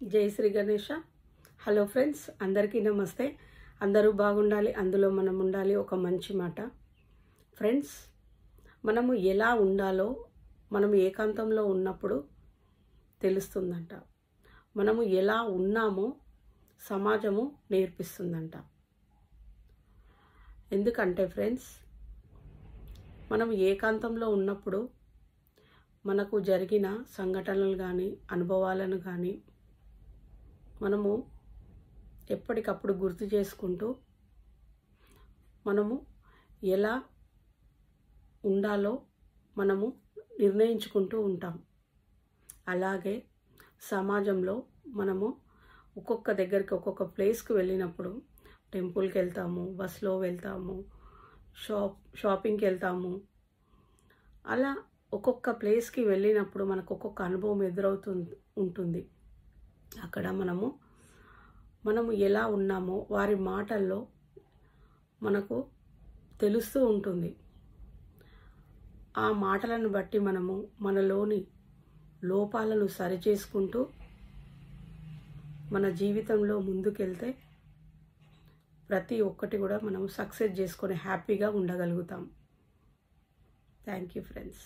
జై Shri Ganesha. Hello friends, అందరికీ నమస్తే. అందరూ బాగుండాలి, అందులో మనం ఉండాలి. ఒక మంచి మాట ఫ్రెండ్స్, మనము ఎలా ఉండాలో మనం ఏకాంతంలో ఉన్నప్పుడు తెలుస్తుందంట. మనము ఎలా ఉన్నామో సమాజము నేర్పిస్తుందంట. ఎందుకంటే ఫ్రెండ్స్, మనం ఏకాంతంలో ఉన్నప్పుడు మనకు జరిగిన సంఘటనలు కానీ అనుభవాలను కానీ మనము ఎప్పటికప్పుడు గుర్తు చేసుకుంటూ మనము ఎలా ఉండాలో మనము నిర్ణయించుకుంటూ ఉంటాం. అలాగే సమాజంలో మనము ఒక్కొక్క దగ్గరికి ఒక్కొక్క ప్లేస్కి వెళ్ళినప్పుడు టెంపుల్కి వెళ్తాము, బస్లో వెళ్తాము, షాపింగ్కి వెళ్తాము. అలా ఒక్కొక్క ప్లేస్కి వెళ్ళినప్పుడు మనకు ఒక్కొక్క అనుభవం ఉంటుంది. అక్కడ మనము ఎలా ఉన్నామో వారి మాటల్లో మనకు తెలుస్తూ ఉంటుంది. ఆ మాటలను బట్టి మనము మనలోని లోపాలను సరిచేసుకుంటూ మన జీవితంలో ముందుకెళ్తే ప్రతి ఒక్కటి కూడా మనం సక్సెస్ చేసుకొని హ్యాపీగా ఉండగలుగుతాం. Thank you friends.